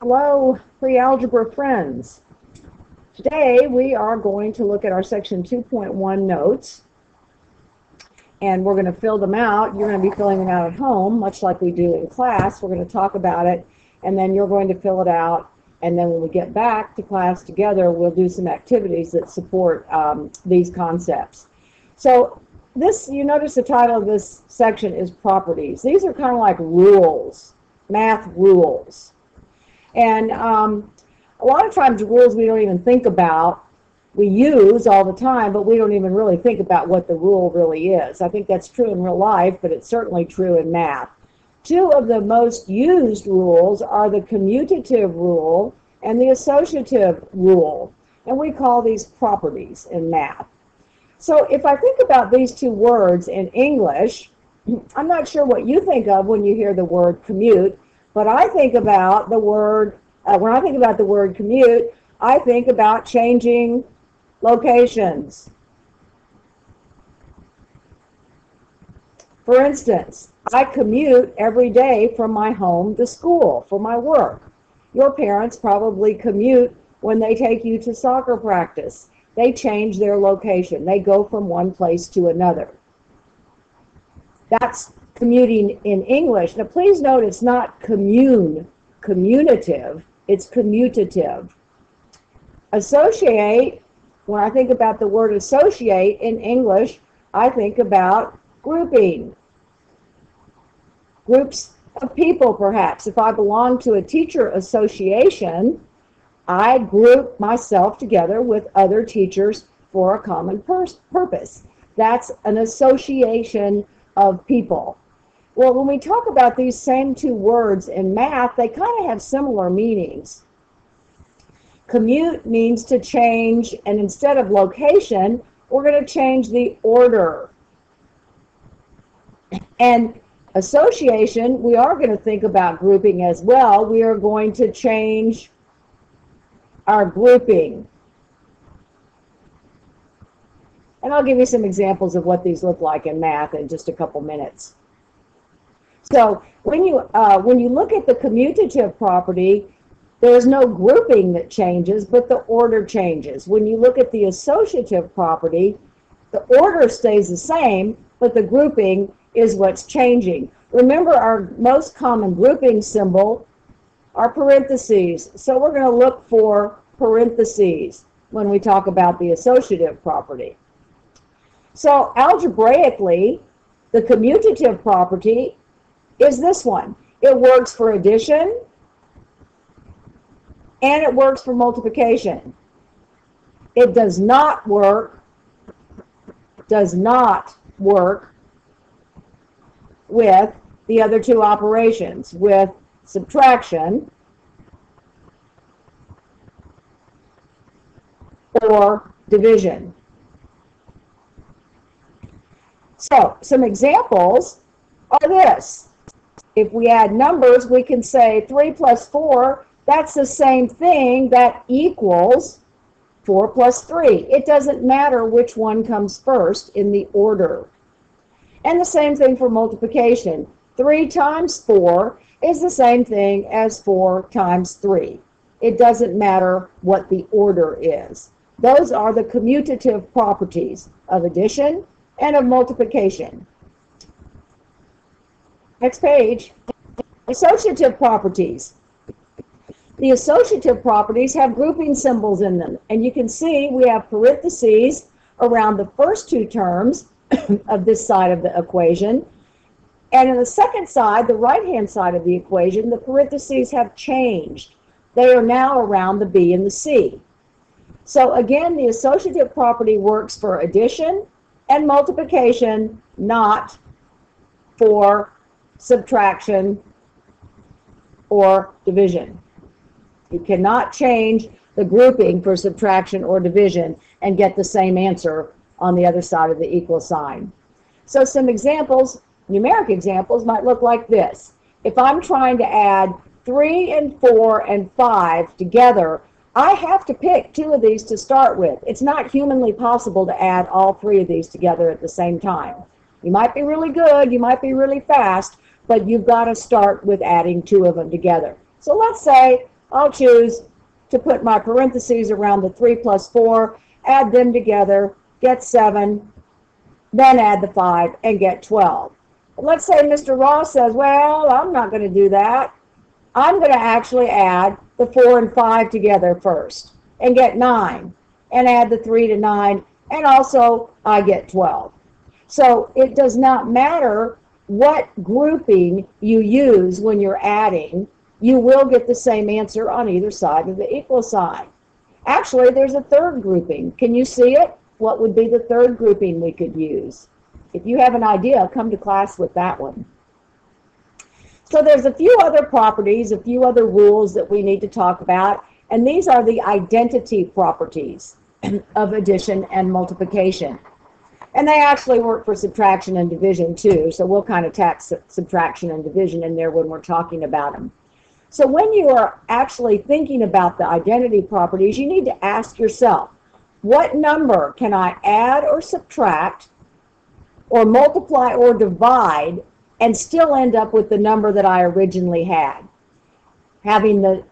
Hello, pre-algebra friends. Today we are going to look at our section 2.1 notes, and we're going to fill them out. You're going to be filling them out at home, much like we do in class. We're going to talk about it, and then you're going to fill it out, and then when we get back to class together, we'll do some activities that support these concepts. So this, you notice the title of this section is properties. These are kind of like rules, math rules. And a lot of times rules we don't even think about. We use all the time, but we don't even really think about what the rule really is. I think that's true in real life, but it's certainly true in math. Two of the most used rules are the commutative rule and the associative rule, and we call these properties in math. So if I think about these two words in English, I'm not sure what you think of when you hear the word commute, but I think about the word, when I think about the word commute, I think about changing locations. For instance, I commute every day from my home to school for my work. Your parents probably commute when they take you to soccer practice. They change their location. They go from one place to another. That's commuting in English. Now please note it's not commutative, it's commutative. Associate, when I think about the word associate in English, I think about grouping. Groups of people, perhaps. If I belong to a teacher association, I group myself together with other teachers for a common purpose. That's an association of people. Well, when we talk about these same two words in math, they kind of have similar meanings. Commute means to change, and instead of location, we're going to change the order. And association, we are going to think about grouping as well. We are going to change our grouping. And I'll give you some examples of what these look like in math in just a couple minutes. So when you look at the commutative property, there's no grouping that changes, but the order changes. When you look at the associative property, the order stays the same, but the grouping is what's changing. Remember, our most common grouping symbol are parentheses. So we're going to look for parentheses when we talk about the associative property. So algebraically, the commutative property is this one. It works for addition and it works for multiplication. It does not work with the other two operations, with subtraction or division. So some examples are this. If we add numbers, we can say 3 plus 4, that's the same thing, that equals 4 plus 3. It doesn't matter which one comes first in the order. And the same thing for multiplication. 3 times 4 is the same thing as 4 times 3. It doesn't matter what the order is. Those are the commutative properties of addition and of multiplication. Next page, associative properties. The associative properties have grouping symbols in them, and you can see we have parentheses around the first two terms of this side of the equation, and in the second side, the right-hand side of the equation, the parentheses have changed. They are now around the B and the C. So again, the associative property works for addition and multiplication, not for subtraction or division. You cannot change the grouping for subtraction or division and get the same answer on the other side of the equal sign. So some examples, numeric examples, might look like this. If I'm trying to add 3 and 4 and 5 together, I have to pick two of these to start with. It's not humanly possible to add all three of these together at the same time. You might be really good, you might be really fast, but you've got to start with adding two of them together. So let's say I'll choose to put my parentheses around the 3 plus 4, add them together, get 7, then add the 5 and get 12. But let's say Mr. Ross says, well, I'm not going to do that. I'm going to actually add the 4 and 5 together first and get 9, and add the 3 to 9, and also I get 12. So it does not matter what grouping you use when you're adding, you will get the same answer on either side of the equal sign. Actually, there's a third grouping. Can you see it? What would be the third grouping we could use? If you have an idea, come to class with that one. So there's a few other properties, a few other rules that we need to talk about, and these are the identity properties of addition and multiplication. And they actually work for subtraction and division too, so we'll kind of tack subtraction and division in there when we're talking about them. So when you are actually thinking about the identity properties, you need to ask yourself, what number can I add or subtract or multiply or divide and still end up with the number that I originally had, having the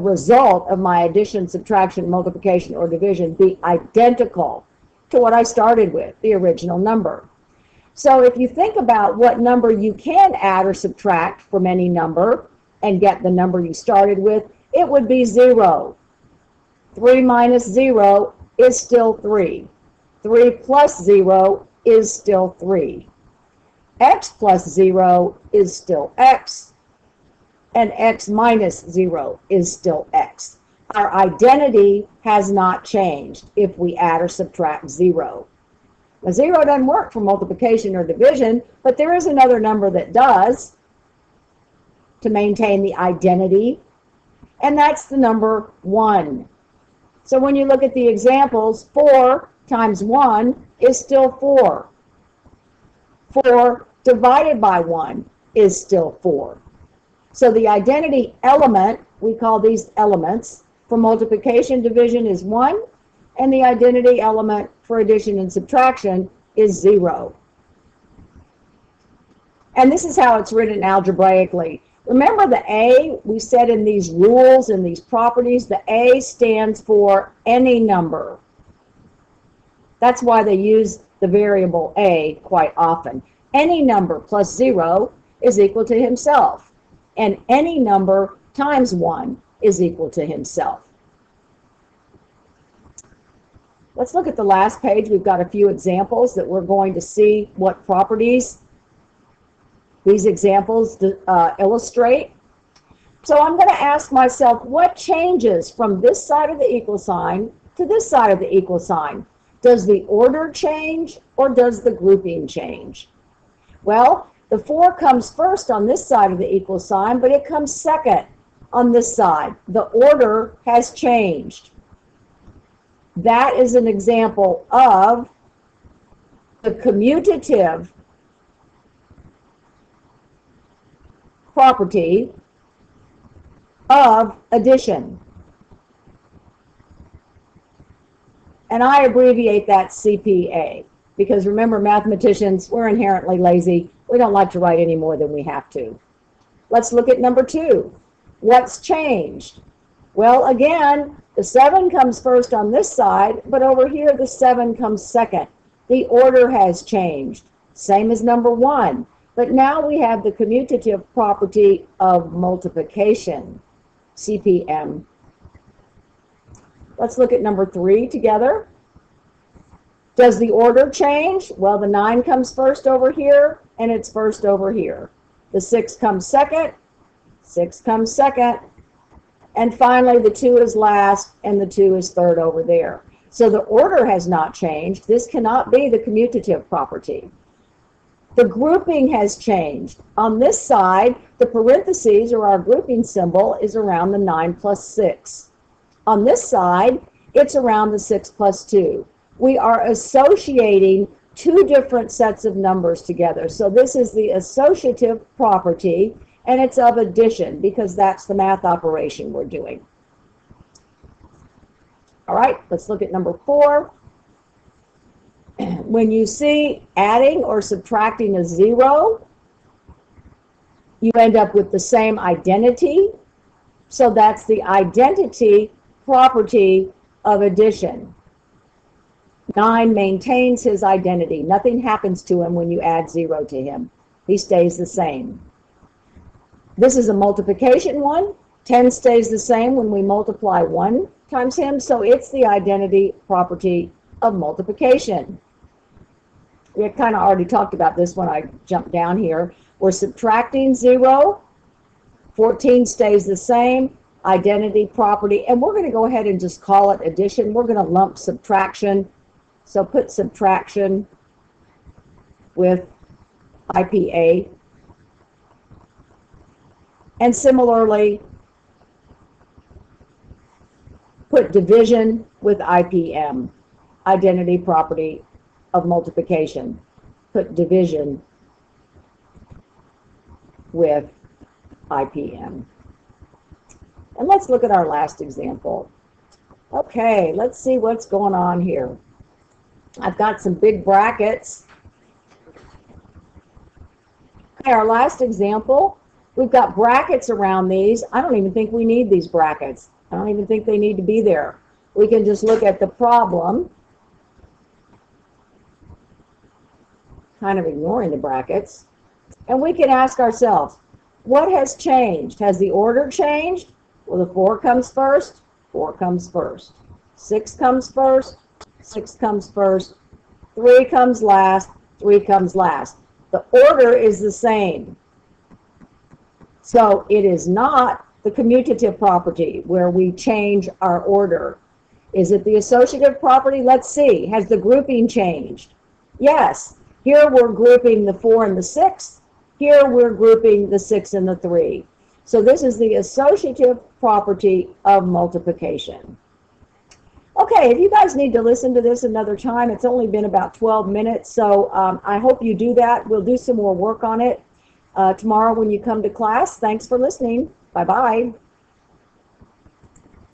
result of my addition, subtraction, multiplication, or division be identical to what I started with, the original number. So if you think about what number you can add or subtract from any number and get the number you started with, it would be 0. 3 minus 0 is still 3. 3 plus 0 is still 3. X plus 0 is still x, and x minus 0 is still x. Our identity has not changed if we add or subtract 0. Now, 0 doesn't work for multiplication or division, but there is another number that does to maintain the identity, and that's the number 1. So when you look at the examples, 4 times 1 is still 4. 4 divided by 1 is still 4. So the identity element, we call these elements, for multiplication division is 1, and the identity element for addition and subtraction is 0. And this is how it's written algebraically. Remember the A, we said in these rules and these properties, the A stands for any number. That's why they use the variable A quite often. Any number plus 0 is equal to himself, and any number times 1 is equal to himself. Let's look at the last page. We've got a few examples that we're going to see what properties these examples illustrate. So I'm going to ask myself, what changes from this side of the equal sign to this side of the equal sign? Does the order change or does the grouping change? Well, the 4 comes first on this side of the equal sign, but it comes second on this side. The order has changed. That is an example of the commutative property of addition. And I abbreviate that CPA because remember, mathematicians, we're inherently lazy. We don't like to write any more than we have to. Let's look at number 2. What's changed? Well, again, the 7 comes first on this side, but over here the 7 comes second. The order has changed, same as number 1. But now we have the commutative property of multiplication, CPM. Let's look at number 3 together. Does the order change? Well, the 9 comes first over here, and it's first over here. The 6 comes second, 6 comes second, and finally the 2 is last, and the 2 is third over there. So the order has not changed. This cannot be the commutative property. The grouping has changed. On this side, the parentheses, or our grouping symbol, is around the 9 plus 6. On this side, it's around the 6 plus 2. We are associating 2 different sets of numbers together. So this is the associative property, and it's of addition because that's the math operation we're doing. All right, let's look at number 4. When you see adding or subtracting a 0, you end up with the same identity. So that's the identity property of addition. 9 maintains his identity. Nothing happens to him when you add 0 to him. He stays the same. This is a multiplication one. 10 stays the same when we multiply 1 times him, so it's the identity property of multiplication. We had kind of already talked about this when I jumped down here. We're subtracting 0. 14 stays the same, identity property, and we're going to go ahead and just call it addition. We're going to lump subtraction. So put subtraction with IPA. And similarly, put division with IPM, identity property of multiplication. Put division with IPM. And let's look at our last example. Okay, let's see what's going on here. I've got some big brackets. Okay, our last example, we've got brackets around these. I don't even think we need these brackets. I don't even think they need to be there. We can just look at the problem, kind of ignoring the brackets, and we can ask ourselves, what has changed? Has the order changed? Well, the 4 comes first, 4 comes first. 6 comes first, 6 comes first. 3 comes last, 3 comes last. The order is the same. So it is not the commutative property where we change our order. Is it the associative property? Let's see. Has the grouping changed? Yes. Here we're grouping the 4 and the 6. Here we're grouping the 6 and the 3. So this is the associative property of multiplication. Okay, if you guys need to listen to this another time, it's only been about 12 minutes, so I hope you do that. We'll do some more work on it tomorrow when you come to class. Thanks for listening. Bye-bye.